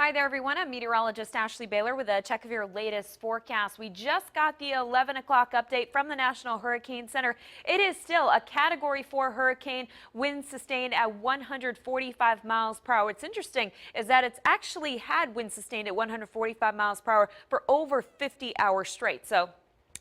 Hi there, everyone. I'm meteorologist Ashley Baylor with a check of your latest forecast. We just got the 11 o'clock update from the National Hurricane Center. It is still a Category 4 hurricane, winds sustained at 145 miles per hour. What's interesting is that it's actually had winds sustained at 145 miles per hour for over 50 hours straight. So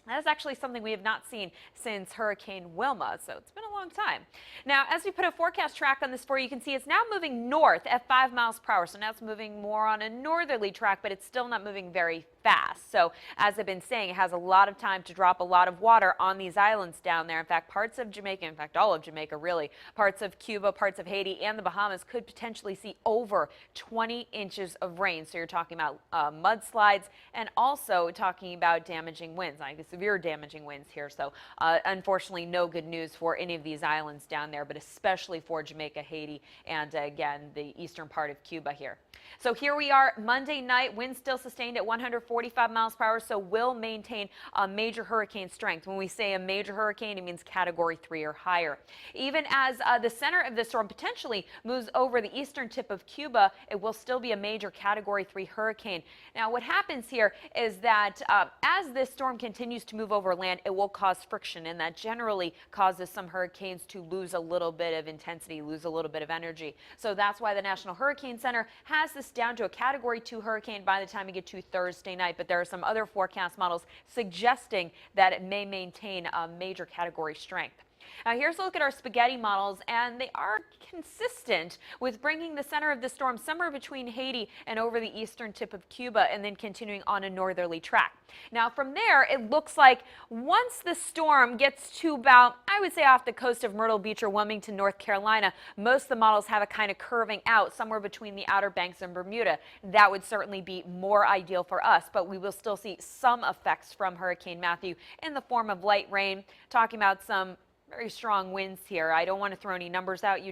that is actually something we have not seen since Hurricane Wilma, so it's been a long time. Now, as we put a forecast track on this for you, you can see it's now moving north at 5 miles per hour. So now it's moving more on a northerly track, but it's still not moving very fast. So as I've been saying, it has a lot of time to drop a lot of water on these islands down there. In fact, parts of Jamaica, in fact, all of Jamaica really, parts of Cuba, parts of Haiti, and the Bahamas could potentially see over 20 inches of rain. So you're talking about mudslides and also talking about damaging winds. Severe damaging winds here. So unfortunately, no good news for any of these islands down there, but especially for Jamaica, Haiti, and again, the eastern part of Cuba here. So here we are Monday night, winds still sustained at 145 miles per hour, so will maintain a major hurricane strength. When we say a major hurricane, it means Category 3 or higher. Even as the center of the storm potentially moves over the eastern tip of Cuba, it will still be a major Category 3 hurricane. Now, what happens here is that as this storm continues to move over land, it will cause friction, and that generally causes some hurricanes to lose a little bit of intensity, lose a little bit of energy. So that's why the National Hurricane Center has this down to a Category 2 hurricane by the time we get to Thursday night, but there are some other forecast models suggesting that it may maintain a major category strength. Now here's a look at our spaghetti models, and they are consistent with bringing the center of the storm somewhere between Haiti and over the eastern tip of Cuba, and then continuing on a northerly track. Now from there, it looks like once the storm gets to about, I would say, off the coast of Myrtle Beach or Wilmington, North Carolina, most of the models have a kind of curving out somewhere between the Outer Banks and Bermuda. That would certainly be more ideal for us, but we will still see some effects from Hurricane Matthew in the form of light rain, talking about some very strong winds here. I don't want to throw any numbers out at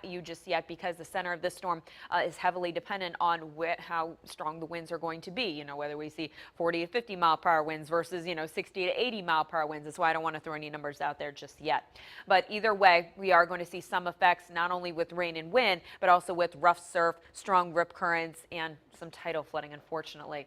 you just yet, because the center of this storm is heavily dependent on how strong the winds are going to be. You know, whether we see 40 to 50 mile per hour winds versus 60 to 80 mile per hour winds. That's why I don't want to throw any numbers out there just yet. But either way, we are going to see some effects, not only with rain and wind, but also with rough surf, strong rip currents, and some tidal flooding, unfortunately.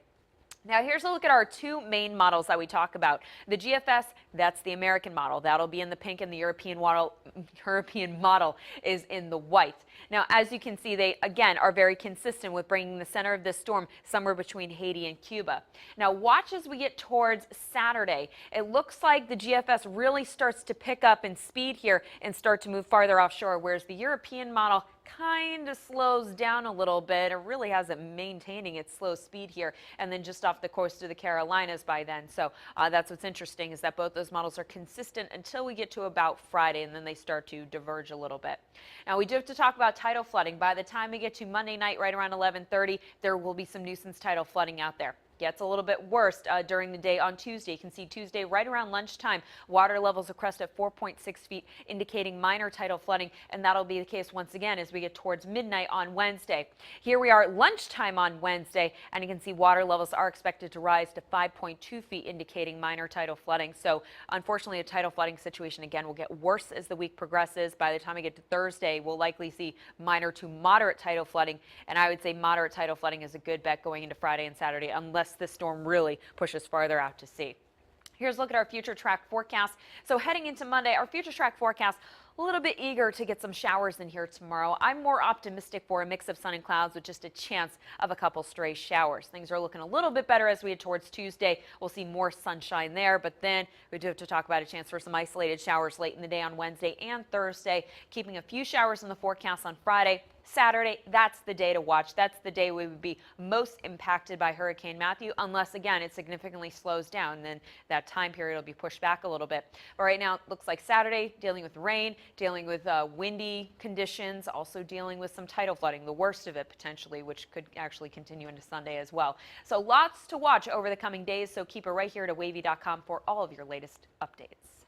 Now here's a look at our two main models that we talk about. The GFS, that's the American model. That'll be in the pink, and the European model is in the white. Now, as you can see, they again are very consistent with bringing the center of this storm somewhere between Haiti and Cuba. Now watch as we get towards Saturday. It looks like the GFS really starts to pick up in speed here and start to move farther offshore, whereas the European model kind of slows down a little bit. It really hasn't maintaining its slow speed here, and then just off the coast of the Carolinas by then. So that's what's interesting, is that both those models are consistent until we get to about Friday, and then they start to diverge a little bit. Now we do have to talk about tidal flooding. By the time we get to Monday night, right around 11:30, there will be some nuisance tidal flooding out there. Gets a little bit worse during the day on Tuesday. You can see Tuesday right around lunchtime, water levels are crest at 4.6 feet, indicating minor tidal flooding, and that'll be the case once again as we get towards midnight on Wednesday. Here we are at lunchtime on Wednesday, and you can see water levels are expected to rise to 5.2 feet, indicating minor tidal flooding. So unfortunately, a tidal flooding situation again will get worse as the week progresses. By the time we get to Thursday, we'll likely see minor to moderate tidal flooding, and I would say moderate tidal flooding is a good bet going into Friday and Saturday, unless this storm really pushes farther out to sea. Here's a look at our future track forecast. So heading into Monday, our future track forecast, a little bit eager to get some showers in here tomorrow. I'm more optimistic for a mix of sun and clouds with just a chance of a couple stray showers. Things are looking a little bit better as we head towards Tuesday. We'll see more sunshine there, but then we do have to talk about a chance for some isolated showers late in the day on Wednesday and Thursday, keeping a few showers in the forecast on Friday. Saturday, that's the day to watch. That's the day we would be most impacted by Hurricane Matthew, unless, again, it significantly slows down. Then that time period will be pushed back a little bit. But right now, it looks like Saturday, dealing with rain, dealing with windy conditions, also dealing with some tidal flooding, the worst of it potentially, which could actually continue into Sunday as well. So lots to watch over the coming days, so keep it right here to wavy.com for all of your latest updates.